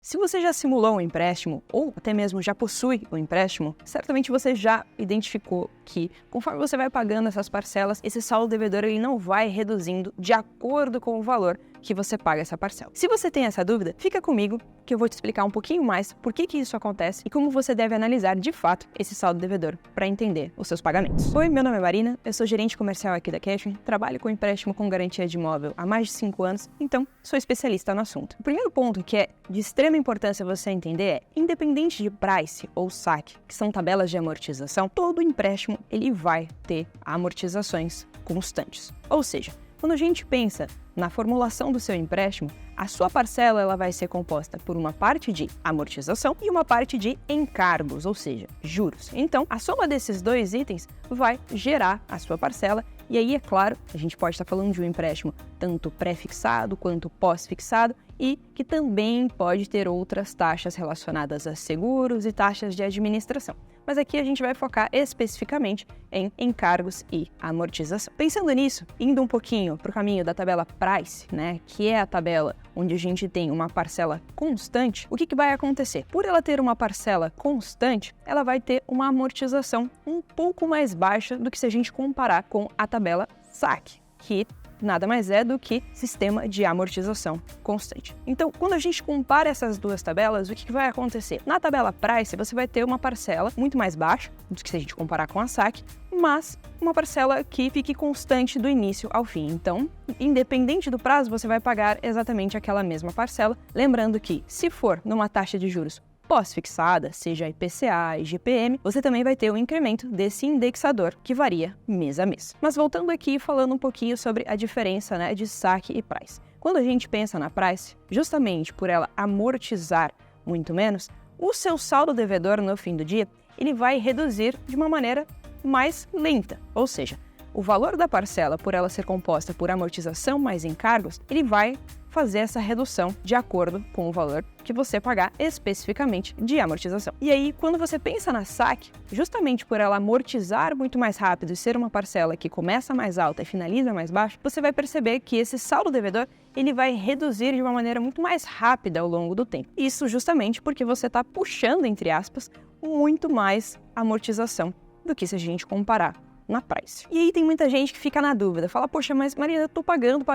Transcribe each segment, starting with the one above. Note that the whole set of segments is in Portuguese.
Se você já simulou um empréstimo ou até mesmo já possui um empréstimo, certamente você já identificou que, conforme você vai pagando essas parcelas, esse saldo devedor ele não vai reduzindo de acordo com o valor que você paga essa parcela. Se você tem essa dúvida, fica comigo que eu vou te explicar um pouquinho mais por que isso acontece e como você deve analisar de fato esse saldo devedor para entender os seus pagamentos. Oi, meu nome é Marina, eu sou gerente comercial aqui da Cashwin, trabalho com empréstimo com garantia de imóvel há mais de 5 anos, então sou especialista no assunto. O primeiro ponto que é de extrema importância você entender é, independente de price ou saque, que são tabelas de amortização, todo empréstimo ele vai ter amortizações constantes. Ou seja, quando a gente pensa na formulação do seu empréstimo, a sua parcela ela vai ser composta por uma parte de amortização e uma parte de encargos, ou seja, juros. Então, a soma desses dois itens vai gerar a sua parcela e aí, é claro, a gente pode estar falando de um empréstimo tanto pré-fixado quanto pós-fixado e que também pode ter outras taxas relacionadas a seguros e taxas de administração. Mas aqui a gente vai focar especificamente em encargos e amortização. Pensando nisso, indo um pouquinho para o caminho da tabela Price, que é a tabela onde a gente tem uma parcela constante, o que vai acontecer? Por ela ter uma parcela constante, ela vai ter uma amortização um pouco mais baixa do que se a gente comparar com a tabela Saque, que nada mais é do que sistema de amortização constante. Então, quando a gente compara essas duas tabelas, o que vai acontecer? Na tabela Price, você vai ter uma parcela muito mais baixa do que se a gente comparar com a saque, mas uma parcela que fique constante do início ao fim. Então, independente do prazo, você vai pagar exatamente aquela mesma parcela. Lembrando que, se for numa taxa de juros pós-fixada, seja IPCA, IGPM, você também vai ter um incremento desse indexador que varia mês a mês. Mas voltando aqui falando um pouquinho sobre a diferença de saque e price. Quando a gente pensa na price, justamente por ela amortizar muito menos, o seu saldo devedor no fim do dia, ele vai reduzir de uma maneira mais lenta, ou seja, o valor da parcela, por ela ser composta por amortização mais encargos, ele vai fazer essa redução de acordo com o valor que você pagar especificamente de amortização. E aí, quando você pensa na saque, justamente por ela amortizar muito mais rápido e ser uma parcela que começa mais alta e finaliza mais baixo, você vai perceber que esse saldo devedor ele vai reduzir de uma maneira muito mais rápida ao longo do tempo. Isso justamente porque você está puxando, entre aspas, muito mais amortização do que se a gente comparar na price. E aí tem muita gente que fica na dúvida, fala, poxa, mas Marina, eu tô pagando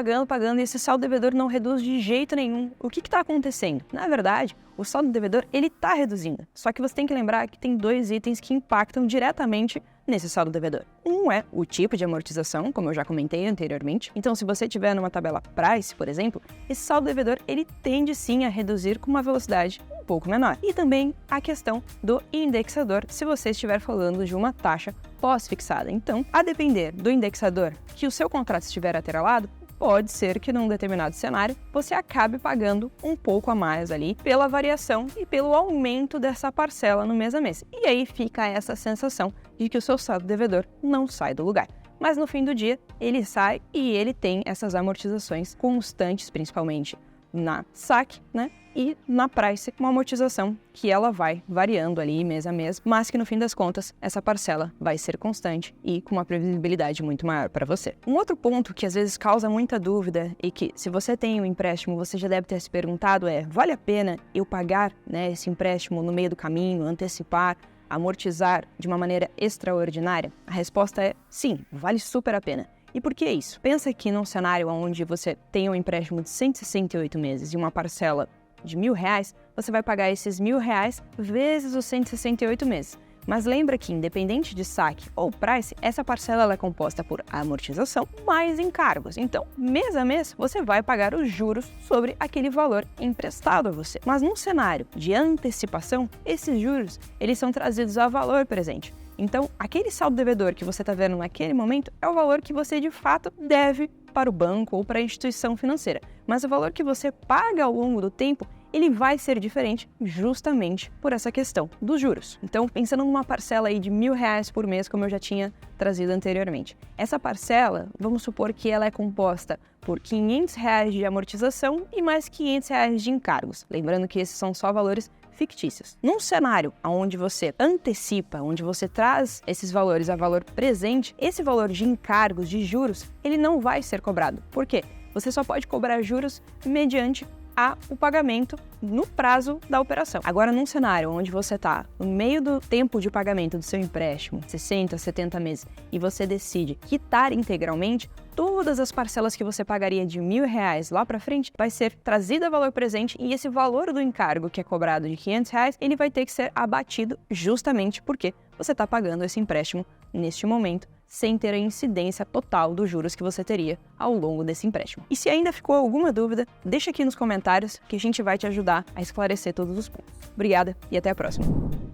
e esse saldo devedor não reduz de jeito nenhum. O que está acontecendo? Na verdade, o saldo devedor, ele está reduzindo. Só que você tem que lembrar que tem dois itens que impactam diretamente nesse saldo devedor. Um é o tipo de amortização, como eu já comentei anteriormente. Então, se você tiver numa tabela price, por exemplo, esse saldo devedor, ele tende sim a reduzir com uma velocidade um pouco menor. E também a questão do indexador, se você estiver falando de uma taxa pós-fixada. Então, a depender do indexador que o seu contrato estiver atrelado, pode ser que num determinado cenário você acabe pagando um pouco a mais ali pela variação e pelo aumento dessa parcela no mês a mês. E aí fica essa sensação de que o seu saldo devedor não sai do lugar. Mas no fim do dia, ele sai e ele tem essas amortizações constantes, principalmente na saque, e na price, uma amortização que ela vai variando ali mês a mês, mas que no fim das contas, essa parcela vai ser constante e com uma previsibilidade muito maior para você. Um outro ponto que às vezes causa muita dúvida e que se você tem um empréstimo, você já deve ter se perguntado é, vale a pena eu pagar esse empréstimo no meio do caminho, antecipar, amortizar de uma maneira extraordinária? A resposta é sim, vale super a pena. E por que isso? Pensa aqui num cenário onde você tem um empréstimo de 168 meses e uma parcela de R$1.000, você vai pagar esses R$1.000 vezes os 168 meses. Mas lembra que, independente de saque ou price, essa parcela ela é composta por amortização mais encargos. Então, mês a mês, você vai pagar os juros sobre aquele valor emprestado a você. Mas num cenário de antecipação, esses juros eles são trazidos a valor presente. Então, aquele saldo devedor que você está vendo naquele momento é o valor que você de fato deve para o banco ou para a instituição financeira. Mas o valor que você paga ao longo do tempo, ele vai ser diferente justamente por essa questão dos juros. Então, pensando numa parcela aí de R$1.000 por mês, como eu já tinha trazido anteriormente. Essa parcela, vamos supor que ela é composta por R$500 de amortização e mais R$500 de encargos. Lembrando que esses são só valores fictícios. Num cenário onde você antecipa, onde você traz esses valores a valor presente, esse valor de encargos, de juros, ele não vai ser cobrado. Por quê? Você só pode cobrar juros mediante há o pagamento no prazo da operação. Agora, num cenário onde você está no meio do tempo de pagamento do seu empréstimo, 60, 70 meses, e você decide quitar integralmente, todas as parcelas que você pagaria de R$1.000 lá para frente vai ser trazida a valor presente, e esse valor do encargo que é cobrado de R$500, ele vai ter que ser abatido justamente porque você está pagando esse empréstimo neste momento, sem ter a incidência total dos juros que você teria ao longo desse empréstimo. E se ainda ficou alguma dúvida, deixa aqui nos comentários que a gente vai te ajudar a esclarecer todos os pontos. Obrigada e até a próxima!